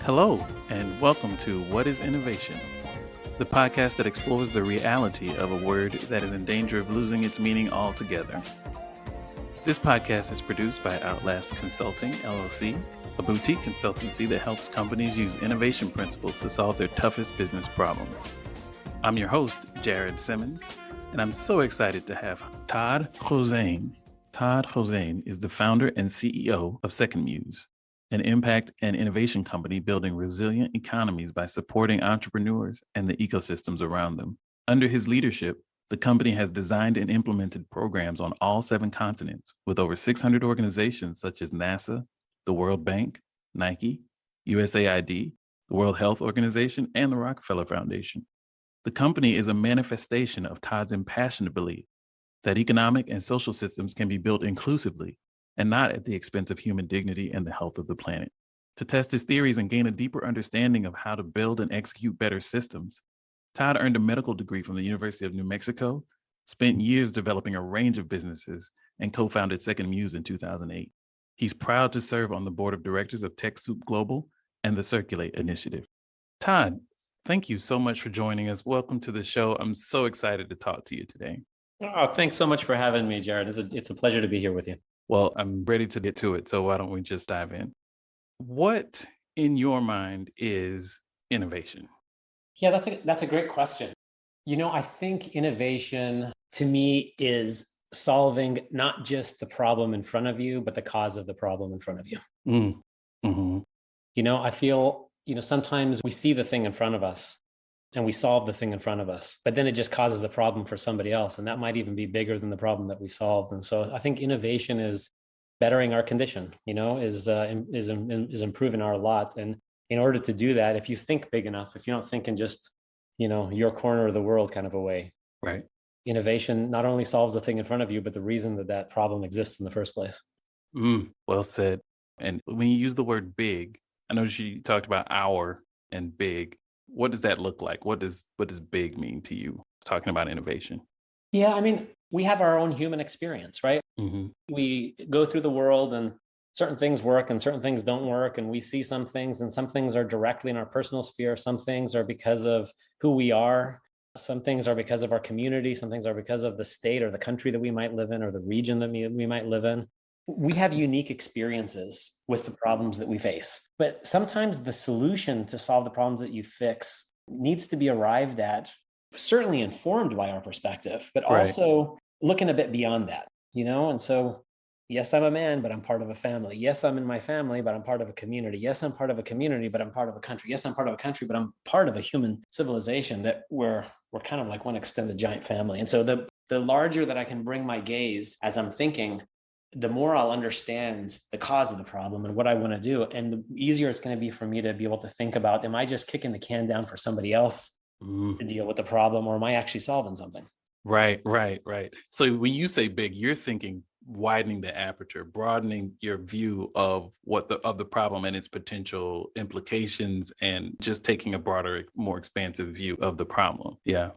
Hello, and welcome to What is Innovation, the podcast that explores the reality of a word that is in danger of losing its meaning altogether. This podcast is produced by Outlast Consulting, LLC, a boutique consultancy that helps companies use innovation principles to solve their toughest business problems. I'm your host, Jared Simmons, and I'm so excited to have Todd Khozein. Todd Khozein is the founder and CEO of SecondMuse, an impact and innovation company building resilient economies by supporting entrepreneurs and the ecosystems around them. Under his leadership, the company has designed and implemented programs on all 7 continents with over 600 organizations such as NASA, the World Bank, Nike, USAID, the World Health Organization, and the Rockefeller Foundation. The company is a manifestation of Todd's impassioned belief that economic and social systems can be built inclusively and not at the expense of human dignity and the health of the planet. To test his theories and gain a deeper understanding of how to build and execute better systems, Todd earned a medical degree from the University of New Mexico, spent years developing a range of businesses, and co-founded SecondMuse in 2008. He's proud to serve on the board of directors of TechSoup Global and the Circulate initiative. Todd, thank you so much for joining us. Welcome to the show. I'm so excited to talk to you today. Oh, thanks so much for having me, Jared. It's a pleasure to be here with you. Well, I'm ready to get to it, so why don't we just dive in? What, in your mind, is innovation? Yeah, that's a great question. I think innovation to me is solving not just the problem in front of you, but the cause of the problem in front of you. Mm-hmm. I feel, sometimes we see the thing in front of us and we solve the thing in front of us, but then it just causes a problem for somebody else. And that might even be bigger than the problem that we solved. And so I think innovation is bettering our condition, is improving our lot. And in order to do that, if you think big enough, if you don't think in just, your corner of the world kind of a way, right? Innovation not only solves the thing in front of you, but the reason that problem exists in the first place. Well said. And when you use the word big, I know you talked about our and big. What does that look like? What does big mean to you, talking about innovation? Yeah, I mean, we have our own human experience, right? Mm-hmm. We go through the world and certain things work and certain things don't work. And we see some things, and some things are directly in our personal sphere. Some things are because of who we are. Some things are because of our community. Some things are because of the state or the country that we might live in or the region that we might live in. We have unique experiences with the problems that we face. But sometimes the solution to solve the problems that you fix needs to be arrived at, certainly informed by our perspective, but also looking a bit beyond that, And so, yes, I'm a man, but I'm part of a family. Yes, I'm in my family, but I'm part of a community. Yes, I'm part of a community, but I'm part of a country. Yes, I'm part of a country, but I'm part of a human civilization that we're kind of like one extended giant family. And so the larger that I can bring my gaze as I'm thinking, the more I'll understand the cause of the problem and what I want to do. And the easier it's going to be for me to be able to think about, am I just kicking the can down for somebody else to deal with the problem, or am I actually solving something? Right. So when you say big, you're thinking widening the aperture, broadening your view of the problem and its potential implications, and just taking a broader, more expansive view of the problem. Yeah.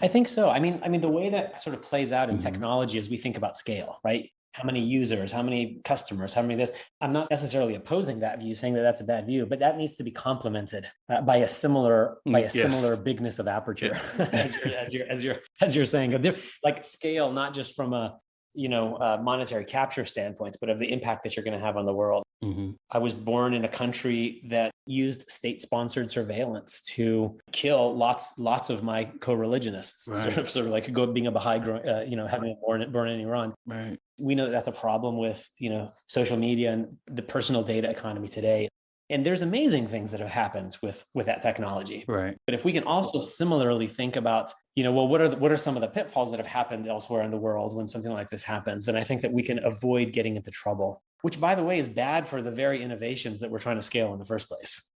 I think so. I mean, the way that sort of plays out in technology is we think about scale, right? How many users, how many customers, how many this. I'm not necessarily opposing that view, saying that that's a bad view, but that needs to be complemented by a similar bigness of aperture, as you're saying, like scale, not just from a monetary capture standpoints, but of the impact that you're going to have on the world. Mm-hmm. I was born in a country that used state-sponsored surveillance to kill lots of my co-religionists, right. sort of like being a Baha'i, having been born in Iran. Right. We know that that's a problem with social media and the personal data economy today. And there's amazing things that have happened with that technology. Right. But if we can also similarly think about, what are some of the pitfalls that have happened elsewhere in the world when something like this happens, then I think that we can avoid getting into trouble, which, by the way, is bad for the very innovations that we're trying to scale in the first place.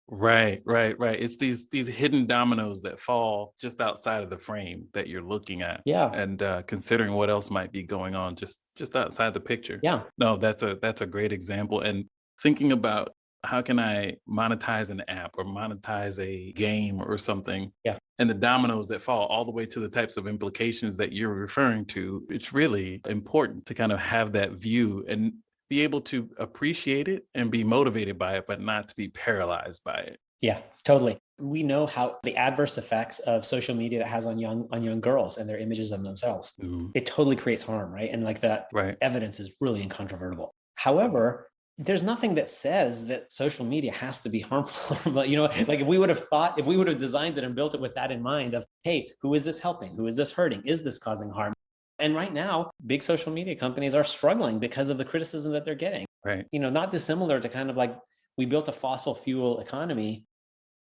Right. It's these hidden dominoes that fall just outside of the frame that you're looking at. Yeah. And considering what else might be going on just outside the picture. Yeah. No, that's a great example. And thinking about, how can I monetize an app or monetize a game or something? Yeah. And the dominoes that fall all the way to the types of implications that you're referring to, it's really important to kind of have that view. And be able to appreciate it and be motivated by it, but not to be paralyzed by it. Yeah, totally. We know how the adverse effects of social media has on young girls and their images of themselves. Mhm. It totally creates harm, right? And like that Right. evidence is really incontrovertible. However, there's nothing that says that social media has to be harmful. But like if we would have designed it and built it with that in mind of, hey, who is this helping? Who is this hurting? Is this causing harm? And right now, big social media companies are struggling because of the criticism that they're getting. Right. Not dissimilar to kind of like we built a fossil fuel economy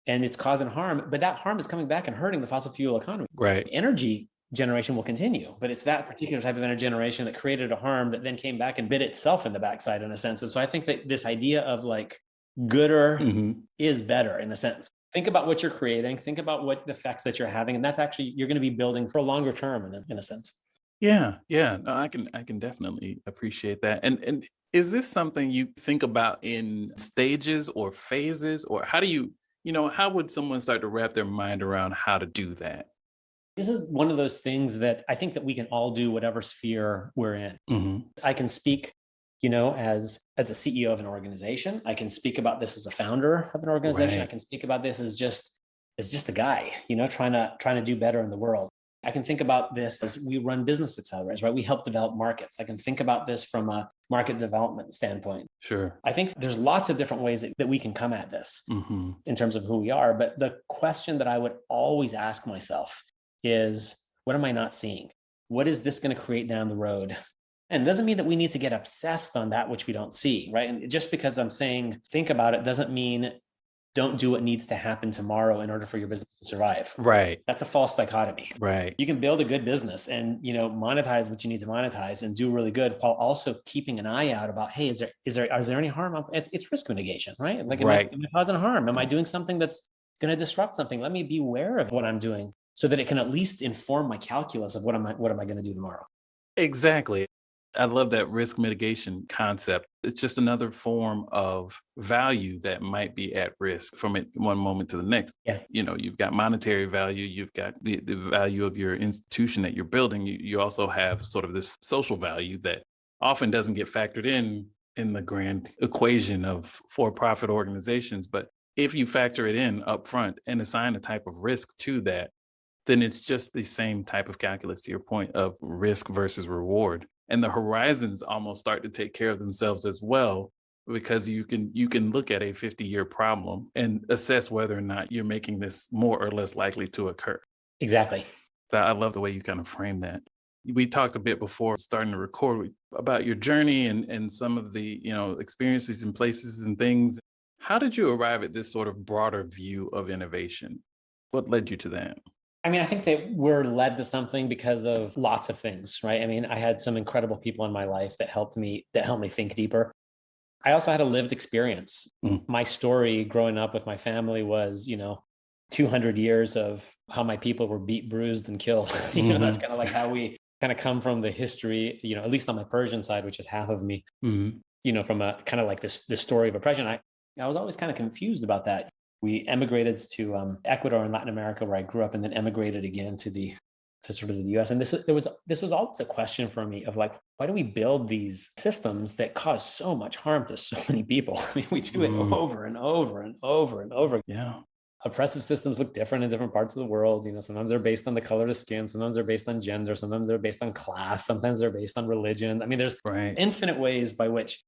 and it's causing harm, but that harm is coming back and hurting the fossil fuel economy. Right. Energy generation will continue, but it's that particular type of energy generation that created a harm that then came back and bit itself in the backside in a sense. And so I think that this idea of like gooder is better in a sense. Think about what you're creating, think about what the effects that you're having, and that's actually, you're going to be building for a longer term in a sense. Yeah. Yeah. No, I can definitely appreciate that. And is this something you think about in stages or phases, or how do how would someone start to wrap their mind around how to do that? This is one of those things that I think that we can all do whatever sphere we're in. I can speak, as a CEO of an organization. I can speak about this as a founder of an organization. Right. I can speak about this as just a guy, trying to do better in the world. I can think about this as we run business accelerators, right? We help develop markets. I can think about this from a market development standpoint. Sure. I think there's lots of different ways that we can come at this in terms of who we are. But the question that I would always ask myself is, what am I not seeing? What is this going to create down the road? And it doesn't mean that we need to get obsessed on that which we don't see, right? And just because I'm saying think about it doesn't mean don't do what needs to happen tomorrow in order for your business to survive. Right. That's a false dichotomy. Right. You can build a good business and, monetize what you need to monetize and do really good while also keeping an eye out about, hey, is there any harm? It's risk mitigation, right? Like, am I causing harm? Am I doing something that's going to disrupt something? Let me be aware of what I'm doing so that it can at least inform my calculus of what am I going to do tomorrow? Exactly. I love that risk mitigation concept. It's just another form of value that might be at risk from one moment to the next. Yeah. You've got monetary value, you've got the value of your institution that you're building. You also have sort of this social value that often doesn't get factored in the grand equation of for-profit organizations. But if you factor it in upfront and assign a type of risk to that, then it's just the same type of calculus, to your point, of risk versus reward. And the horizons almost start to take care of themselves as well, because you can look at a 50-year problem and assess whether or not you're making this more or less likely to occur. Exactly. I love the way you kind of frame that. We talked a bit before starting to record about your journey and some of the experiences and places and things. How did you arrive at this sort of broader view of innovation? What led you to that? I mean, I think that we're led to something because of lots of things, right? I mean, I had some incredible people in my life that helped me think deeper. I also had a lived experience. My story growing up with my family was, 200 years of how my people were beat, bruised, and killed. That's kind of like how we kind of come from the history, at least on my Persian side, which is half of me, from a kind of like this story of oppression. I was always kind of confused about that. We emigrated to Ecuador in Latin America, where I grew up, and then emigrated again to sort of the U.S. And this was always a question for me of like, why do we build these systems that cause so much harm to so many people? I mean, we do it over and over and over and over. Yeah. Oppressive systems look different in different parts of the world. Sometimes they're based on the color of the skin, sometimes they're based on gender, sometimes they're based on class, sometimes they're based on religion. I mean, there's infinite ways by which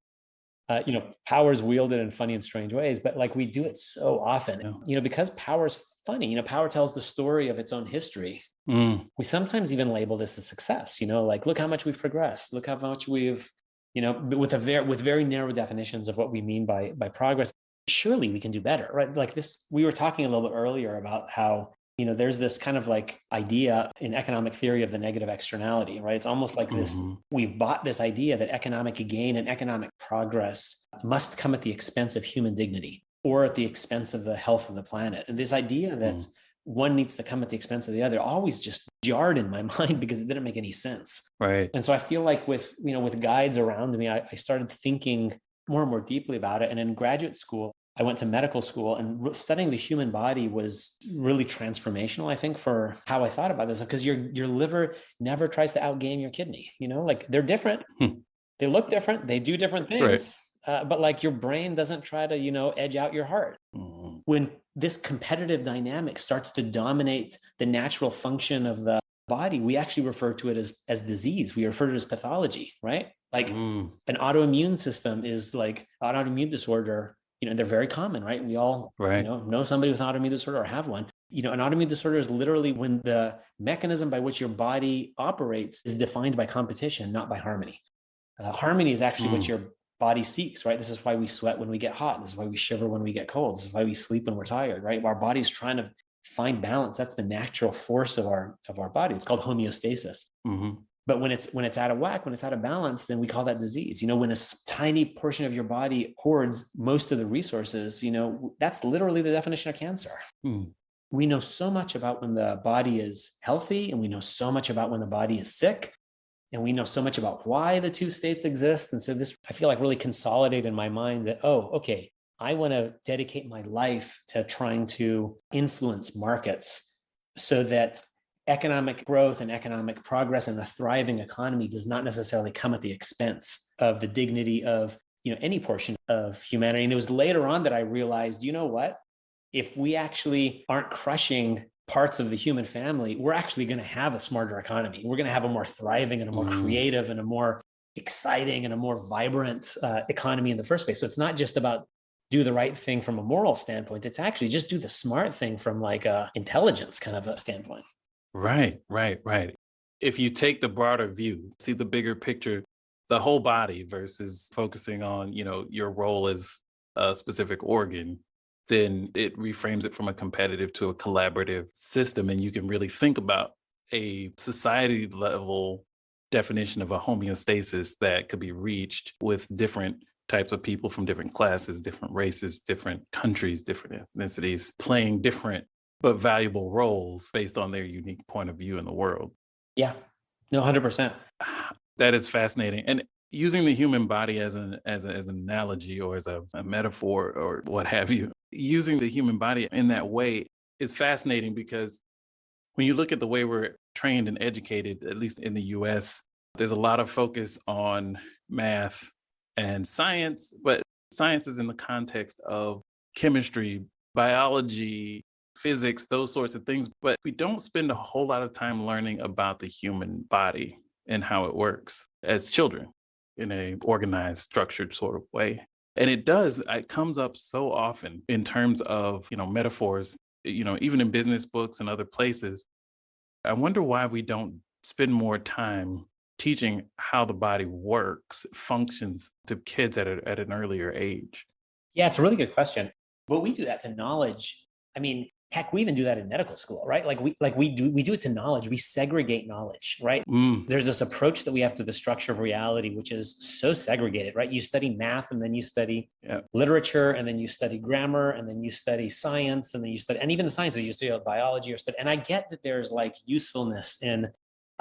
power is wielded in funny and strange ways, but like we do it so often, because power is funny, power tells the story of its own history. We sometimes even label this as success, like, look how much we've progressed. Look how much we've, with very narrow definitions of what we mean by progress. Surely we can do better, right? Like this, we were talking a little bit earlier about how, there's this kind of like idea in economic theory of the negative externality, right? It's almost like this, we've bought this idea that economic gain and economic progress must come at the expense of human dignity or at the expense of the health of the planet. And this idea that one needs to come at the expense of the other always just jarred in my mind because it didn't make any sense. Right. And so I feel like with guides around me, I started thinking more and more deeply about it. And in graduate school, I went to medical school, and studying the human body was really transformational, I think, for how I thought about this, because your liver never tries to outgame your kidney, like they're different, They look different, they do different Right. things, but like your brain doesn't try to, edge out your heart. Mhm. When this competitive dynamic starts to dominate the natural function of the body, we actually refer to it as disease. We refer to it as pathology, right? Like Mm. an autoimmune system is like an autoimmune disorder. They're very common, right? We all, Right. know somebody with an autoimmune disorder or have one. An autoimmune disorder is literally when the mechanism by which your body operates is defined by competition, not by harmony. Harmony is actually what Mm. your body seeks, right? This is why we sweat when we get hot. This is why we shiver when we get cold. This is why we sleep when we're tired, right? Our body's trying to find balance. That's the natural force of our body. It's called homeostasis. Mhm. But when it's out of whack, when it's out of balance, then we call that disease. When a tiny portion of your body hoards most of the resources, that's literally the definition of cancer. Mm. We know so much about when the body is healthy, and we know so much about when the body is sick. And we know so much about why the two states exist. And so this, I feel like, really consolidated in my mind that, oh, okay, I want to dedicate my life to trying to influence markets so that economic growth and economic progress and a thriving economy does not necessarily come at the expense of the dignity of, any portion of humanity. And it was later on that I realized, you know what? If we actually aren't crushing parts of the human family, we're actually going to have a smarter economy. We're going to have a more thriving and a more creative and a more exciting and a more vibrant economy in the first place. So it's not just about do the right thing from a moral standpoint. It's actually just do the smart thing from like a intelligence kind of a standpoint. Right, right, right. If you take the broader view, see the bigger picture, the whole body versus focusing on, your role as a specific organ, then it reframes it from a competitive to a collaborative system. And you can really think about a society level definition of a homeostasis that could be reached with different types of people from different classes, different races, different countries, different ethnicities, playing different but valuable roles based on their unique point of view in the world. Yeah, no, 100%. That is fascinating. And using the human body as an analogy or as a metaphor or what have you, using the human body in that way is fascinating because when you look at the way we're trained and educated, at least in the US, there's a lot of focus on math and science, but science is in the context of chemistry, biology, physics, those sorts of things. But we don't spend a whole lot of time learning about the human body and how it works as children in a organized, structured sort of way. And it comes up so often in terms of, metaphors, even in business books and other places. I wonder why we don't spend more time teaching how the body works, functions to kids at an earlier age. Yeah, it's a really good question. But we do that to knowledge. I mean, heck, we even do that in medical school, right? We do it to knowledge. We segregate knowledge, right? Mm, There's this approach that we have to the structure of reality, which is so segregated, right? You study math and then you study yeah. literature and then you study grammar and then you study science and then you study, and even the sciences, you study biology or study. And I get that there's like usefulness in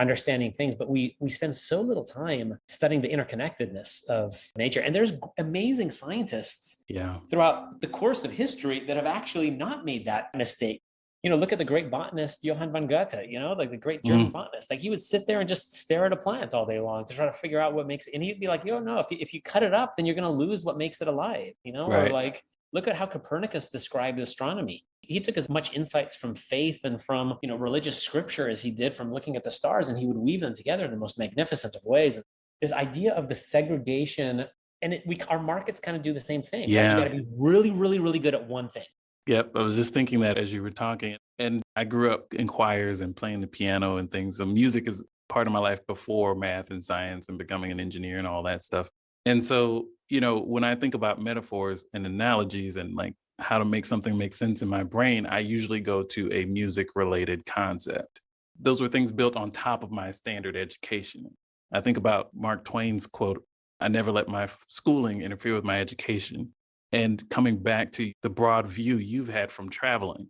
understanding things, but we spend so little time studying the interconnectedness of nature. And there's amazing scientists Yeah. throughout the course of history that have actually not made that mistake. Look at the great botanist Johann von Goethe, like the great German Mm, botanist. Like he would sit there and just stare at a plant all day long to try to figure out what makes it. And he'd be like, no, if you cut it up, then you're going to lose what makes it alive, or right. like, look at how Copernicus described astronomy. He took as much insights from faith and from, religious scripture as he did from looking at the stars, and he would weave them together in the most magnificent of ways. And this idea of the segregation, and our markets kind of do the same thing, right? You got Yeah. to be really, really, really good at one thing. Yep. I was just thinking that as you were talking. And I grew up in choirs and playing the piano and things. So music is part of my life before math and science and becoming an engineer and all that stuff. And so, when I think about metaphors and analogies and like how to make something make sense in my brain, I usually go to a music related concept. Those were things built on top of my standard education. I think about Mark Twain's quote, "I never let my schooling interfere with my education." And coming back to the broad view you've had from traveling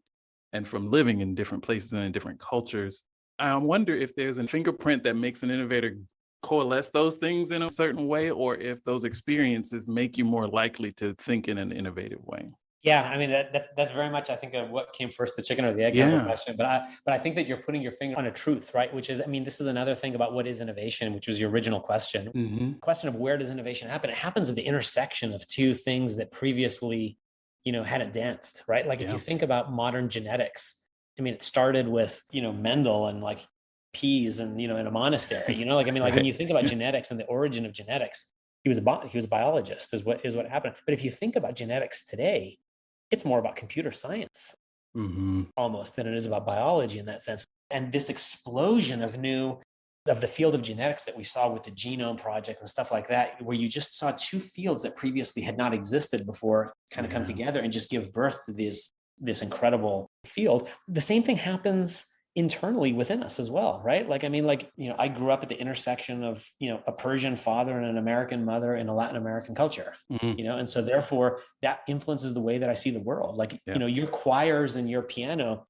and from living in different places and in different cultures, I wonder if there's a fingerprint that makes an innovator coalesce those things in a certain way, or if those experiences make you more likely to think in an innovative way. Yeah, I mean that's very much I think of what came first, the chicken or the egg kind of a Yeah. question. But I think that you're putting your finger on a truth, right? Which is, I mean, this is another thing about what is innovation, which was your original question. Hmm. Question of where does innovation happen? It happens at the intersection of two things that previously, hadn't danced, right? Like if you Yeah. think about modern genetics, I mean, it started with, Mendel and like peas and in a monastery, like I mean, like when Right. you think about genetics and the origin of genetics, he was a biologist is what happened. But if you think about genetics today, it's more about computer science Hmm. almost than it is about biology in that sense. And this explosion of the field of genetics that we saw with the genome project and stuff like that, where you just saw two fields that previously had not existed before kind of come Yeah. together and just give birth to this incredible field. The same thing happens internally within us as well, right? Like, I mean, like, I grew up at the intersection of, a Persian father and an American mother in a Latin American culture, Hmm. and so therefore that influences the way that I see the world. Like, Yeah. your choirs and your piano,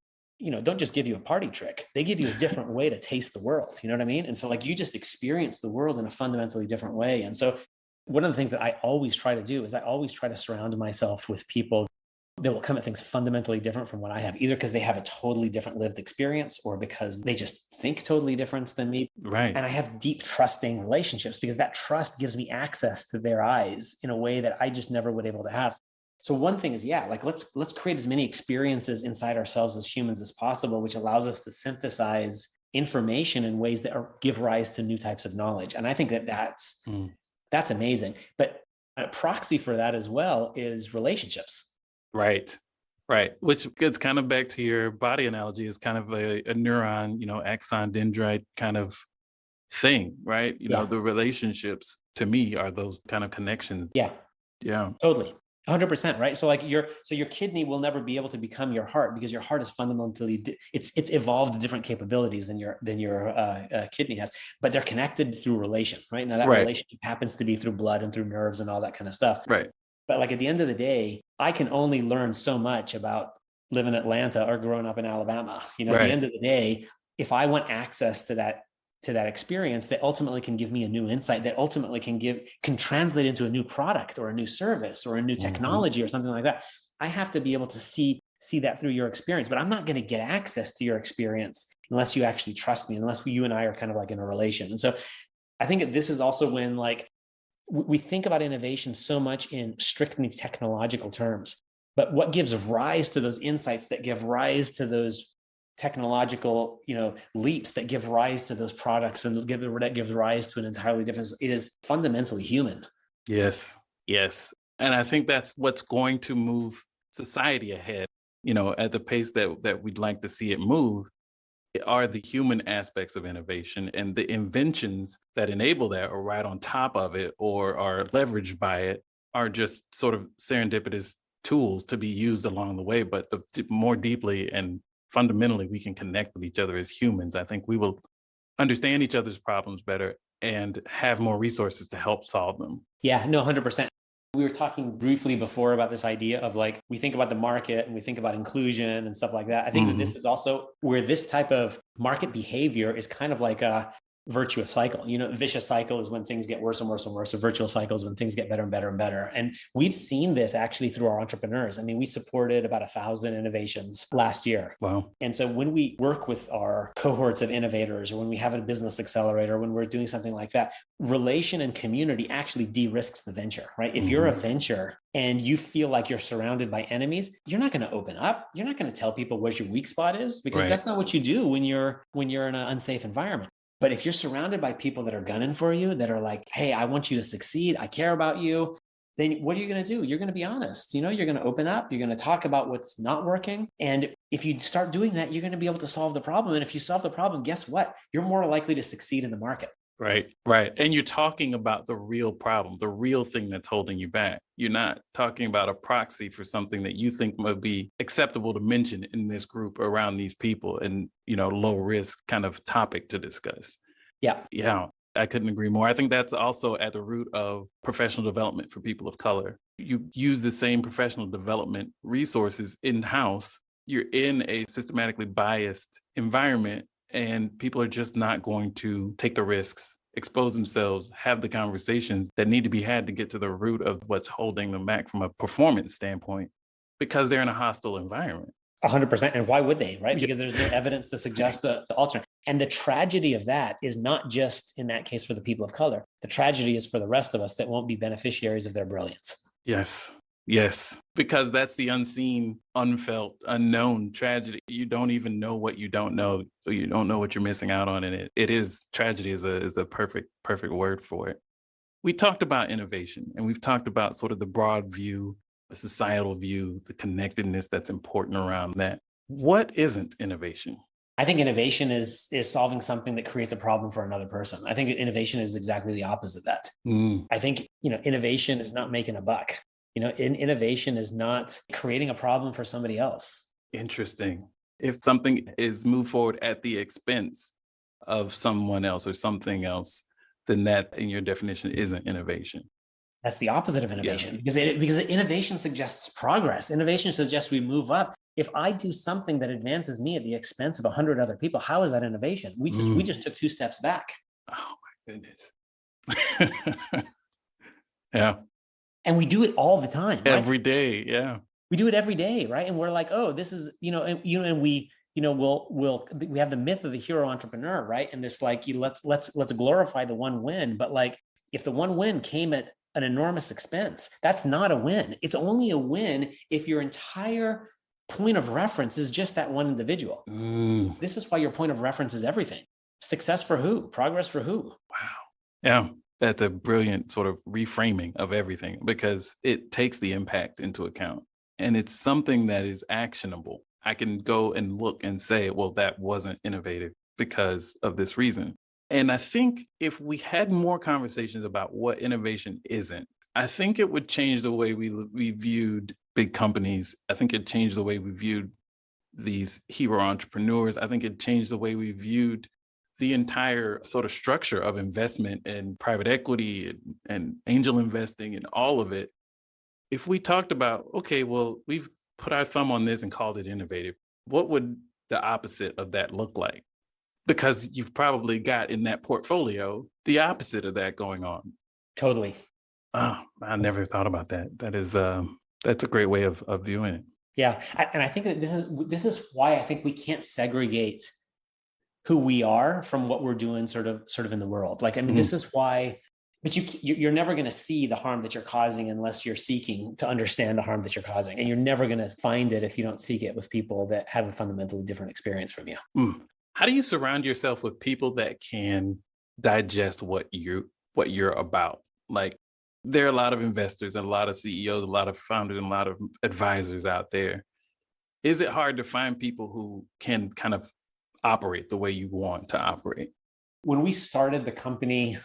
don't just give you a party trick. They give you a different way to taste the world. You know what I mean? And so like you just experience the world in a fundamentally different way. And so one of the things that I always try to do is I always try to surround myself with people that will come at things fundamentally different from what I have, either because they have a totally different lived experience or because they just think totally different than me. Right. And I have deep trusting relationships because that trust gives me access to their eyes in a way that I just never would able to have. So one thing is, yeah, like let's create as many experiences inside ourselves as humans as possible, which allows us to synthesize information in ways that give rise to new types of knowledge. And I think that Mm. that's amazing. But a proxy for that as well is relationships. Right. Right. Which gets kind of back to your body analogy, is kind of a neuron, axon dendrite kind of thing, right? Yeah. The relationships to me are those kind of connections. Yeah. Yeah. Totally. 100%, right? So like your kidney will never be able to become your heart because your heart is fundamentally it's evolved different capabilities than your kidney has, but they're connected through relation, right? Now that Right. relationship happens to be through blood and through nerves and all that kind of stuff. Right. But like at the end of the day, I can only learn so much about living in Atlanta or growing up in Alabama. At the Right. end of the day, if I want access to that experience that ultimately can give me a new insight that ultimately can translate into a new product or a new service or a new Hmm. technology or something like that, I have to be able to see that through your experience. But I'm not going to get access to your experience unless you actually trust me, unless you and I are kind of like in a relation. And so I think that this is also when like we think about innovation so much in strictly technological terms, but what gives rise to those insights that give rise to those technological, leaps that give rise to those products and that gives rise to an entirely different, it is fundamentally human. Yes. Yes. And I think that's what's going to move society ahead, at the pace that we'd like to see it move, are the human aspects of innovation, and the inventions that enable that or right on top of it or are leveraged by it are just sort of serendipitous tools to be used along the way. But the more deeply and fundamentally we can connect with each other as humans, I think we will understand each other's problems better and have more resources to help solve them. Yeah, no, 100%. We were talking briefly before about this idea of like, we think about the market and we think about inclusion and stuff like that. I think that Hmm. this is also where this type of market behavior is kind of like a virtuous cycle. Vicious cycle is when things get worse and worse and worse. A virtual cycle is when things get better and better and better. And we've seen this actually through our entrepreneurs. I mean, we supported about 1,000 innovations last year. Wow. And so when we work with our cohorts of innovators, or when we have a business accelerator, when we're doing something like that, relation and community actually de-risks the venture, right? If you're a Hmm. venture and you feel like you're surrounded by enemies, you're not going to open up. You're not going to tell people what your weak spot is, because Right. that's not what you do when you're in an unsafe environment. But if you're surrounded by people that are gunning for you, that are like, hey, I want you to succeed, I care about you, then what are you going to do? You're going to be honest. You're going to open up. You're going to talk about what's not working. And if you start doing that, you're going to be able to solve the problem. And if you solve the problem, guess what? You're more likely to succeed in the market. Right, right. And you're talking about the real problem, the real thing that's holding you back. You're not talking about a proxy for something that you think might be acceptable to mention in this group around these people, and, low risk kind of topic to discuss. Yeah. Yeah, I couldn't agree more. I think that's also at the root of professional development for people of color. You use the same professional development resources in-house. You're in a systematically biased environment, and people are just not going to take the risks, expose themselves, have the conversations that need to be had to get to the root of what's holding them back from a performance standpoint. Because they're in a hostile environment. 100%. And why would they, right? Because there's no evidence to suggest the alternate. And the tragedy of that is not just in that case for the people of color. The tragedy is for the rest of us that won't be beneficiaries of their brilliance. Yes. Yes. Because that's the unseen, unfelt, unknown tragedy. You don't even know what you don't know. You don't know what you're missing out on. And it is tragedy is a perfect word for it. We talked about innovation, and we've talked about sort of the broad view, the societal view, the connectedness that's important around that. What isn't innovation? I think innovation is solving something that creates a problem for another person. I think innovation is exactly the opposite of that. I think, innovation is not making a buck. Innovation is not creating a problem for somebody else. Interesting. If something is moved forward at the expense of someone else or something else, then that, in your definition, isn't innovation. That's the opposite of innovation, because innovation suggests progress. Innovation suggests we move up. If I do something that advances me at the expense of 100 other people, how is that innovation? We just took 2 steps back. Oh my goodness. Yeah. And we do it all the time. Right? Every day. Yeah. We do it every day, right? And we're like, oh, this is, and we have the myth of the hero entrepreneur, right? And this let's glorify the one win. But like, if the one win came at an enormous expense, that's not a win. It's only a win if your entire point of reference is just that one individual. This is why your point of reference is everything. Success for who? Progress for who? Wow. Yeah. That's a brilliant sort of reframing of everything, because it takes the impact into account, and it's something that is actionable. I can go and look and say, well, that wasn't innovative because of this reason. And I think if we had more conversations about what innovation isn't, I think it would change the way we viewed big companies. I think it changed the way we viewed these hero entrepreneurs. I think it changed the way we viewed the entire sort of structure of investment and private equity and angel investing and all of it. If we talked about, okay, well, we've put our thumb on this and called it innovative, what would the opposite of that look like? Because you've probably got in that portfolio the opposite of that going on. Totally. Oh, I never thought about that. That's a great way of viewing it. Yeah. And I think that this is why I think we can't segregate who we are from what we're doing sort of in the world. Like, I mean, this is why, but you're never going to see the harm that you're causing unless you're seeking to understand the harm that you're causing. And you're never going to find it if you don't seek it with people that have a fundamentally different experience from you. How do you surround yourself with people that can digest what you're about? Like, there are a lot of investors and a lot of CEOs, a lot of founders, and a lot of advisors out there. Is it hard to find people who can kind of operate the way you want to operate? When we started the company,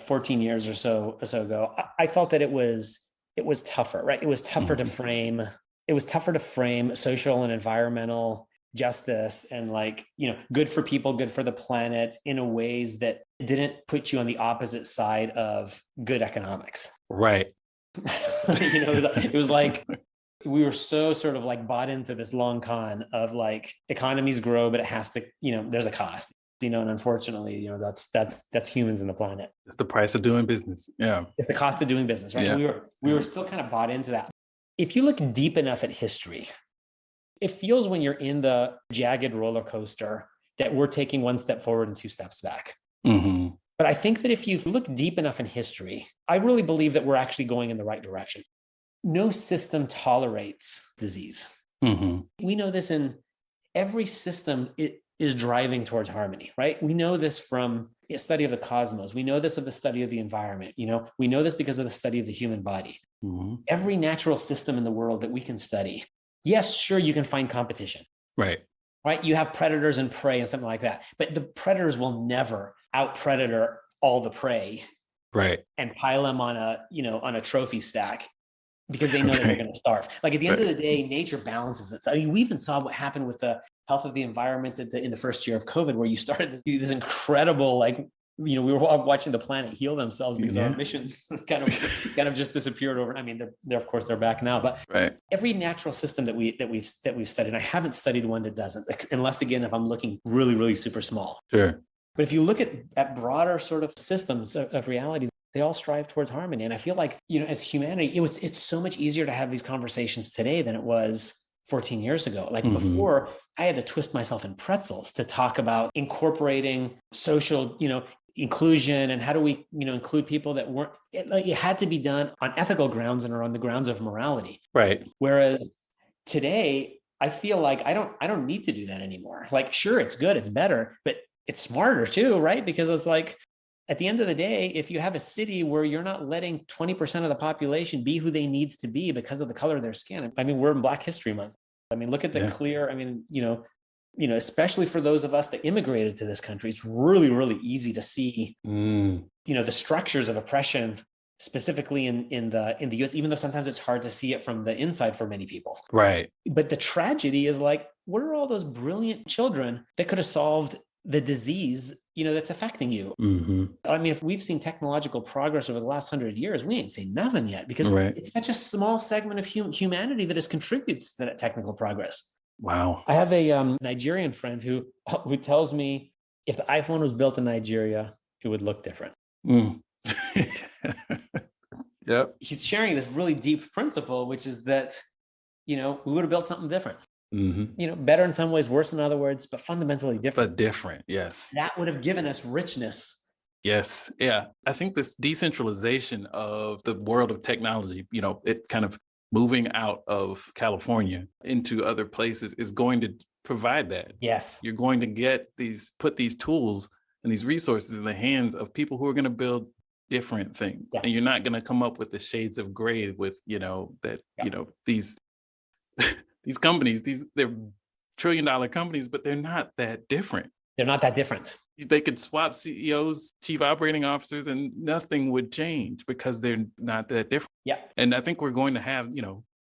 14 years or so ago, I felt that it was tougher, right? It was tougher to frame. It was tougher to frame social and environmental justice and good for people, good for the planet in a ways that didn't put you on the opposite side of good economics. Right. It was like we were so sort of bought into this long con of economies grow, but it has to, there's a cost, and unfortunately, that's humans and the planet. It's the price of doing business. Yeah. It's the cost of doing business, right? Yeah. We were still kind of bought into that. If you look deep enough at history, it feels when you're in the jagged roller coaster that we're taking one step forward and 2 steps back. Mm-hmm. But I think that if you look deep enough in history, I really believe that we're actually going in the right direction. No system tolerates disease. Mm-hmm. We know this in every system. It is driving towards harmony, right? We know this from a study of the cosmos. We know this of the study of the environment. We know this because of the study of the human body. Mm-hmm. Every natural system in the world that we can study. Yes, sure, you can find competition. Right. You have predators and prey and something like that. But the predators will never out-predator all the prey. Right. And pile them on a trophy stack because they know that they're going to starve. At the end of the day, nature balances it. So, we even saw what happened with the health of the environment in the first year of COVID, where you started this incredible, we were watching the planet heal themselves because our emissions kind of just disappeared over. I mean, they're of course they're back now, but every natural system that we've studied, and I haven't studied one that doesn't, unless again, if I'm looking really, really super small. Sure. But if you look at broader sort of systems of reality, they all strive towards harmony. And I feel like, as humanity, it's so much easier to have these conversations today than it was 14 years ago. Like before, I had to twist myself in pretzels to talk about incorporating social, inclusion, and how do we, include people that weren't, it had to be done on ethical grounds and or on the grounds of morality. Right. Whereas today, I feel like I don't need to do that anymore. Like, sure, it's good, it's better, but it's smarter too, right? Because it's like, at the end of the day, if you have a city where you're not letting 20% of the population be who they needs to be because of the color of their skin. I mean, we're in Black History Month. I mean, look at the clear, especially for those of us that immigrated to this country, it's really, really easy to see, the structures of oppression, specifically in the US, even though sometimes it's hard to see it from the inside for many people. Right. But the tragedy is like, what are all those brilliant children that could have solved the disease, that's affecting you? I mean, if we've seen technological progress over the last 100 years, we ain't seen nothing yet, because it's such a small segment of humanity that has contributed to that technical progress. Wow. I have a Nigerian friend who tells me if the iPhone was built in Nigeria, it would look different. Yep. He's sharing this really deep principle, which is that, we would have built something different. Better in some ways, worse in other words, but fundamentally different. But different, yes. That would have given us richness. Yes. Yeah. I think this decentralization of the world of technology, it kind of moving out of California into other places is going to provide that. Yes. You're going to put these tools and these resources in the hands of people who are going to build different things. Yeah. And you're not going to come up with the shades of gray with, these companies, they're $1 trillion companies, but they're not that different. They're not that different. They could swap CEOs, chief operating officers, and nothing would change because they're not that different. Yeah. And I think we're going to have,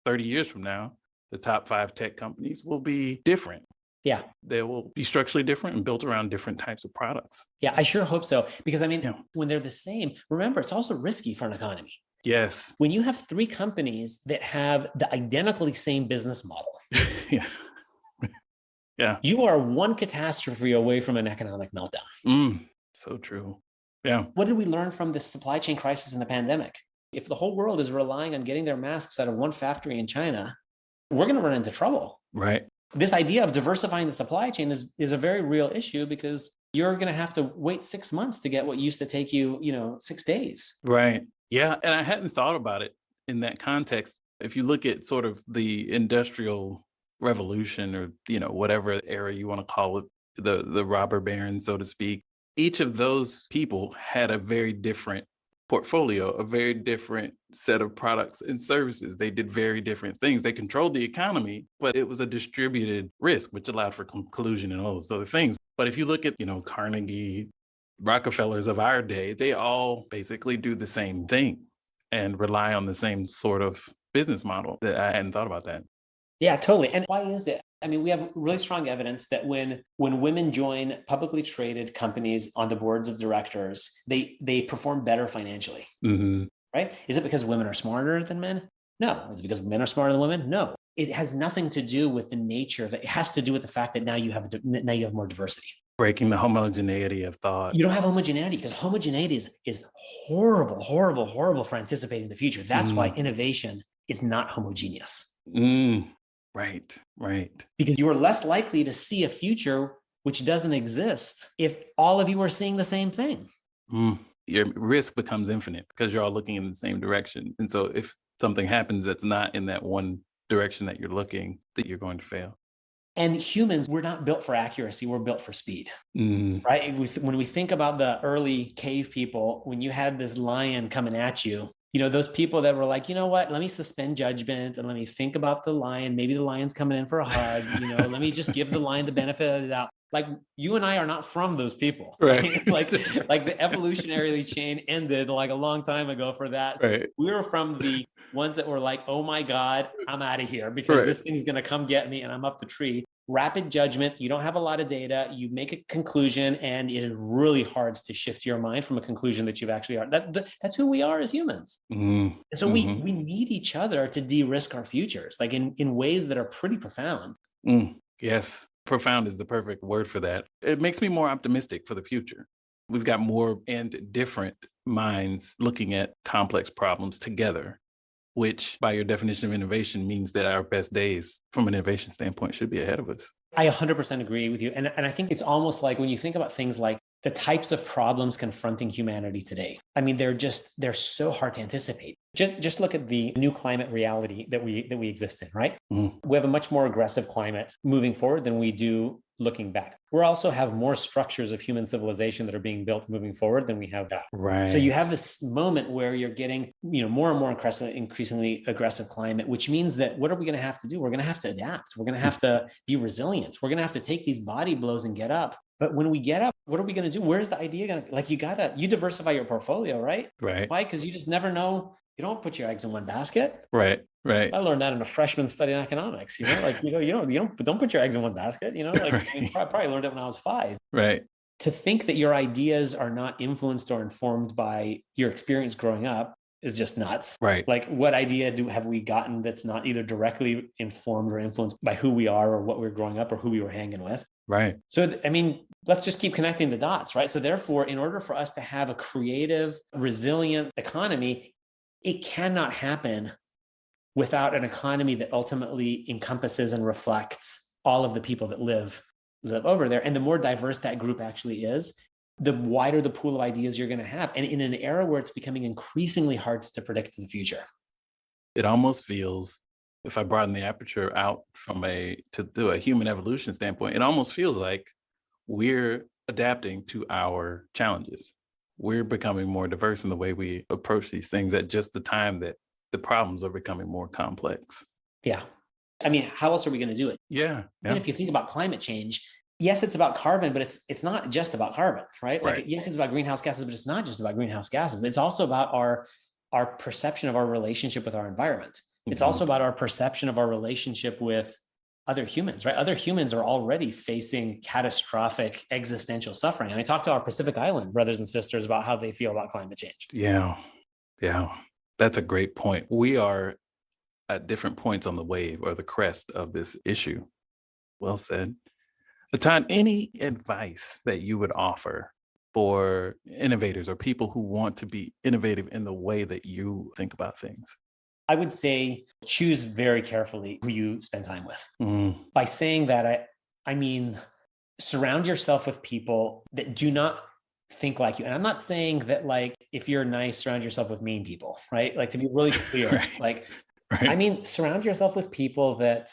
30 years from now, the top 5 tech companies will be different. Yeah. They will be structurally different and built around different types of products. Yeah, I sure hope so. Because when they're the same, remember, it's also risky for an economy. Yes. When you have 3 companies that have the identically same business model. Yeah. Yeah. You are one catastrophe away from an economic meltdown. So true. Yeah. What did we learn from the supply chain crisis and the pandemic? If the whole world is relying on getting their masks out of one factory in China, we're going to run into trouble. Right. This idea of diversifying the supply chain is a very real issue, because you're going to have to wait 6 months to get what used to take you, 6 days. Right. Yeah. And I hadn't thought about it in that context. If you look at sort of the industrial revolution, or, whatever era you want to call it, the robber baron, so to speak, each of those people had a very different portfolio, a very different set of products and services. They did very different things. They controlled the economy, but it was a distributed risk, which allowed for collusion and all those other things. But if you look at, Carnegie, Rockefellers of our day, they all basically do the same thing and rely on the same sort of business model. That I hadn't thought about that. Yeah, totally. And why is it? I mean, we have really strong evidence that when women join publicly traded companies on the boards of directors, they perform better financially. Right? Is it because women are smarter than men? No. Is it because men are smarter than women? No. It has nothing to do with the nature of it. It has to do with the fact that now you have more diversity. Breaking the homogeneity of thought. You don't have homogeneity, because homogeneity is horrible, horrible, horrible for anticipating the future. That's why innovation is not homogeneous. Right. Because you are less likely to see a future which doesn't exist if all of you are seeing the same thing. Your risk becomes infinite because you're all looking in the same direction. And so if something happens that's not in that one direction that you're looking, that you're going to fail. And humans, we're not built for accuracy. We're built for speed, right? When we think about the early cave people, when you had this lion coming at you, those people that were like, you know what, let me suspend judgment and let me think about the lion. Maybe the lion's coming in for a hug. Let me just give the lion the benefit of the doubt. Like, you and I are not from those people. Right. like the evolutionary chain ended like a long time ago for that. Right. We were from the ones that were like, oh my God, I'm out of here because this thing's going to come get me and I'm up the tree. Rapid judgment. You don't have a lot of data. You make a conclusion, and it is really hard to shift your mind from a conclusion that you've actually are. That's who we are as humans. And so we need each other to de-risk our futures, like in ways that are pretty profound. Yes. Profound is the perfect word for that. It makes me more optimistic for the future. We've got more and different minds looking at complex problems together, which by your definition of innovation means that our best days from an innovation standpoint should be ahead of us. I 100% agree with you. And I think it's almost like when you think about things like the types of problems confronting humanity today, I mean, they're so hard to anticipate. Just look at the new climate reality that we exist in, right? We have a much more aggressive climate moving forward than we do looking back. We also have more structures of human civilization that are being built moving forward than we have back. Right. So you have this moment where you're getting, more and more increasingly aggressive climate, which means that what are we going to have to do? We're going to have to adapt. We're going to have to be resilient. We're going to have to take these body blows and get up. But when we get up, what are we going to do? Where's the idea going to, you diversify your portfolio, right? Right. Why? Because you just never know. You don't put your eggs in one basket. Right. I learned that in a freshman study in economics. You don't put your eggs in one basket. Right. I probably learned it when I was 5. Right. To think that your ideas are not influenced or informed by your experience growing up is just nuts. Right. Like, what idea have we gotten that's not either directly informed or influenced by who we are or what we're growing up or who we were hanging with? Right. So, let's just keep connecting the dots, right? So therefore, in order for us to have a creative, resilient economy, it cannot happen without an economy that ultimately encompasses and reflects all of the people that live over there. And the more diverse that group actually is, the wider the pool of ideas you're going to have. And in an era where it's becoming increasingly hard to predict the future. It almost feels, if I broaden the aperture out to a human evolution standpoint, it almost feels like we're adapting to our challenges. We're becoming more diverse in the way we approach these things at just the time that the problems are becoming more complex. Yeah. I mean, how else are we going to do it? Yeah. And if you think about climate change, yes, it's about carbon, but it's not just about carbon, right? Right. Yes, it's about greenhouse gases, but it's not just about greenhouse gases. It's also about our perception of our relationship with our environment. It's also about our perception of our relationship with other humans, right? Other humans are already facing catastrophic existential suffering. And I talked to our Pacific Island brothers and sisters about how they feel about climate change. Yeah. That's a great point. We are at different points on the wave or the crest of this issue. Well said. Todd, any advice that you would offer for innovators or people who want to be innovative in the way that you think about things? I would say choose very carefully who you spend time with. By saying that, I mean, surround yourself with people that do not think like you. And I'm not saying that, like, if you're nice, surround yourself with mean people, right? Like, to be really clear, Right. I mean, surround yourself with people that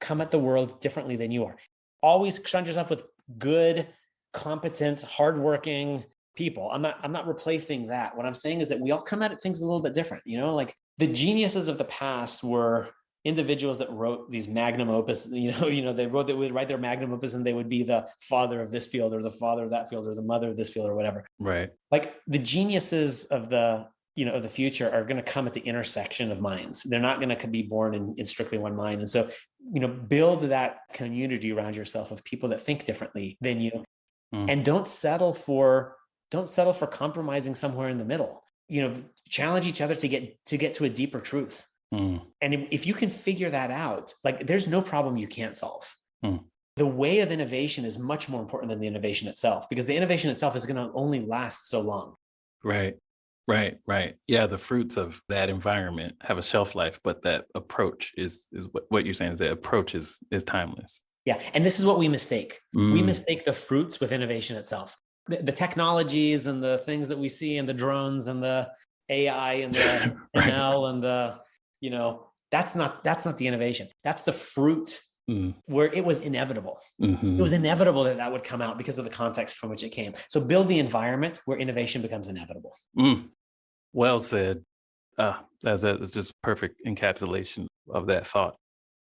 come at the world differently than you are. Always surround yourself with good, competent, hardworking people. I'm not replacing that. What I'm saying is that we all come at things a little bit different. Like, the geniuses of the past were individuals that wrote these magnum opus. They would write their magnum opus, and they would be the father of this field or the father of that field or the mother of this field or whatever. Right. Like, the geniuses of the future are going to come at the intersection of minds. They're not going to be born in strictly one mind. And so, build that community around yourself of people that think differently than you, and don't settle for compromising somewhere in the middle. Challenge each other to get to a deeper truth. And if you can figure that out, like, there's no problem you can't solve. The way of innovation is much more important than the innovation itself, because the innovation itself is going to only last so long. Right. Yeah, the fruits of that environment have a shelf life, but that approach is what you're saying is the approach is timeless. Yeah, and this is what we mistake. We mistake the fruits with innovation itself. The technologies and the things that we see, and the drones and the AI and the Right. ML and the, that's not the innovation. That's the fruit where it was inevitable. It was inevitable that would come out because of the context from which it came. So build the environment where innovation becomes inevitable. Well said. That's just perfect encapsulation of that thought.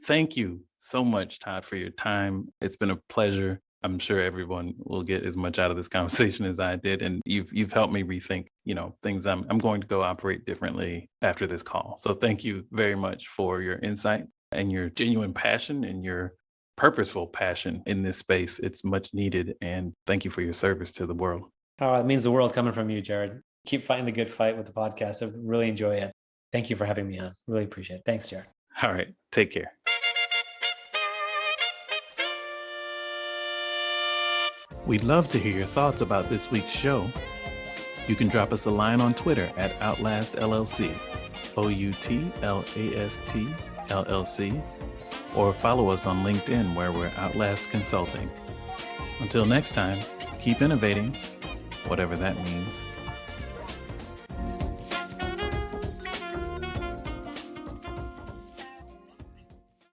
Thank you so much, Todd, for your time. It's been a pleasure. I'm sure everyone will get as much out of this conversation as I did. And you've helped me rethink, things I'm going to go operate differently after this call. So thank you very much for your insight and your genuine passion and your purposeful passion in this space. It's much needed. And thank you for your service to the world. Oh, it means the world coming from you, Jared. Keep fighting the good fight with the podcast. I really enjoy it. Thank you for having me on. Really appreciate it. Thanks, Jared. All right. Take care. We'd love to hear your thoughts about this week's show. You can drop us a line on Twitter at Outlast LLC, OUTLAST LLC, or follow us on LinkedIn where we're Outlast Consulting. Until next time, keep innovating, whatever that means.